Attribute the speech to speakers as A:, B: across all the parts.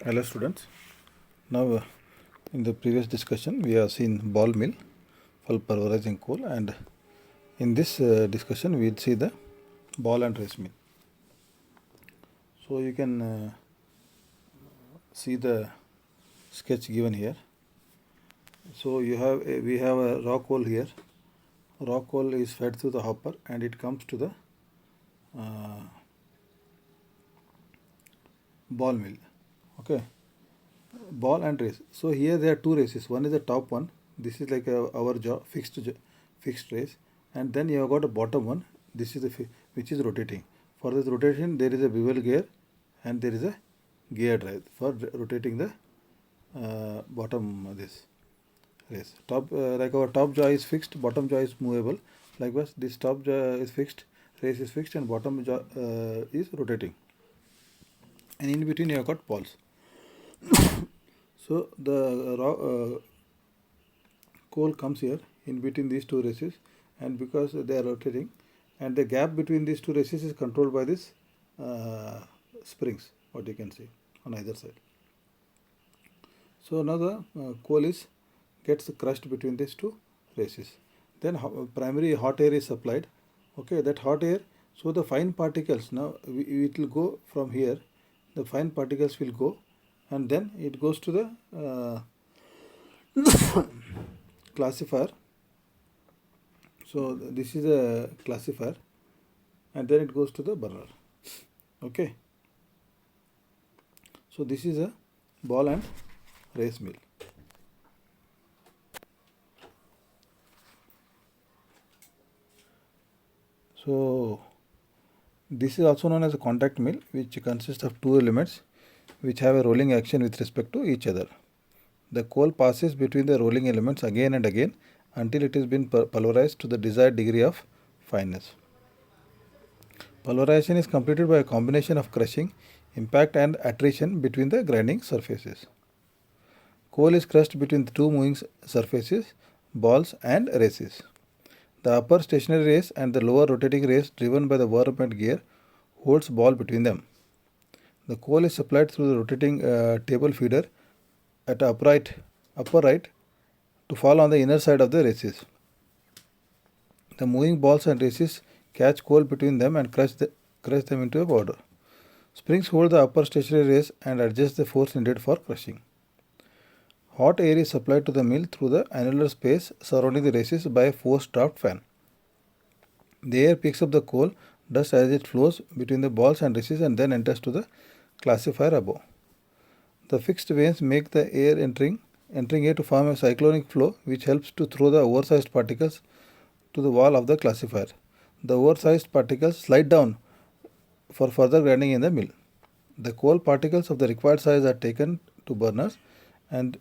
A: Hello students. Now in the previous discussion we have seen ball mill for pulverizing coal, and in this discussion we will see the ball and race mill. So you can see the sketch given here. So we have a raw coal here. Raw coal is fed through the hopper and it comes to the ball mill. Okay, ball and race. So here there are two races. One is the top one. This is like our fixed race, and then you have got a bottom one. This is which is rotating. For this rotation, there is a bevel gear, and there is a gear drive for rotating the bottom this race. Like our top jaw is fixed, bottom jaw is movable. Likewise, this top jaw is fixed, race is fixed, and bottom jaw is rotating. And in between you have got poles. So the raw coal comes here in between these two races, and because they are rotating, and the gap between these two races is controlled by this springs, what you can see on either side. So now the coal gets crushed between these two races. Then primary hot air is supplied. Okay, that hot air. So the fine particles now it will go from here. The fine particles will go, and then it goes to the classifier. So this is a classifier, and then it goes to the burner. Okay. So this is a ball and race mill. So this is also known as a contact mill, which consists of two elements which have a rolling action with respect to each other. The coal passes between the rolling elements again and again until it has been pulverized to the desired degree of fineness. Pulverization is completed by a combination of crushing, impact and attrition between the grinding surfaces. Coal is crushed between the two moving surfaces, balls and races. The upper stationary race and the lower rotating race driven by the whirlwind gear holds ball between them. The coal is supplied through the rotating table feeder at upper right to fall on the inner side of the races. The moving balls and races catch coal between them and crush them into a powder. Springs hold the upper stationary race and adjust the force needed for crushing. Hot air is supplied to the mill through the annular space surrounding the races by a forced draft fan. The air picks up the coal dust as it flows between the balls and races and then enters to the classifier above. The fixed vanes make the air entering air to form a cyclonic flow which helps to throw the oversized particles to the wall of the classifier. The oversized particles slide down for further grinding in the mill. The coal particles of the required size are taken to burners and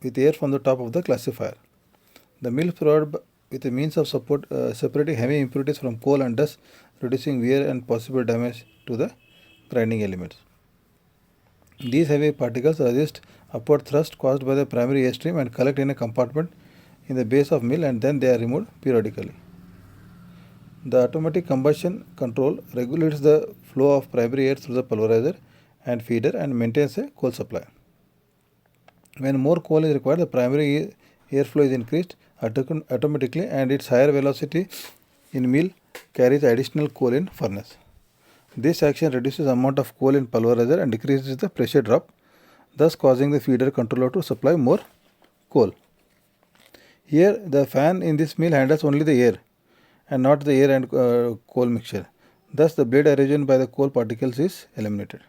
A: with air from the top of the classifier. The mill is provided with a means of separating heavy impurities from coal and dust, reducing wear and possible damage to the grinding elements. These heavy particles resist upward thrust caused by the primary airstream and collect in a compartment in the base of mill, and then they are removed periodically. The automatic combustion control regulates the flow of primary air through the pulverizer and feeder and maintains a coal supply. When more coal is required, the primary airflow is increased automatically, and its higher velocity in mill carries additional coal in furnace. This action reduces the amount of coal in pulverizer and decreases the pressure drop, thus causing the feeder controller to supply more coal. Here the fan in this mill handles only the air and not the air and coal mixture. Thus the blade erosion by the coal particles is eliminated.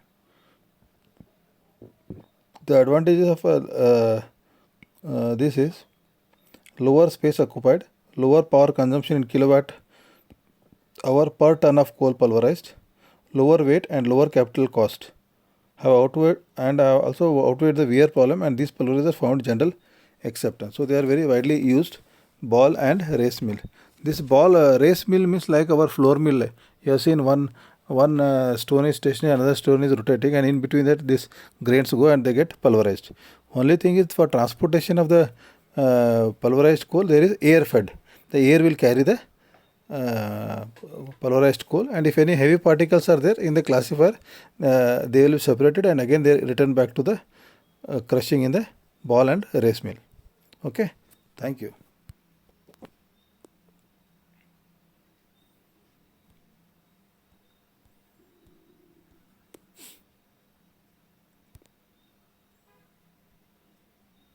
A: The advantages of this is lower space occupied, lower power consumption in kilowatt hour per ton of coal pulverized, lower weight and lower capital cost have also outweighed the wear problem, and these pulverizers found general acceptance. So they are very widely used, ball and race mill. This ball race mill means like our floor mill. You have seen one stone is stationary, another stone is rotating, and in between that these grains go and they get pulverized. Only thing is, for transportation of the pulverized coal, there is air fed. The air will carry the pulverized coal, and if any heavy particles are there in the classifier, they will be separated and again they return back to the crushing in the ball and race mill. Okay, thank you.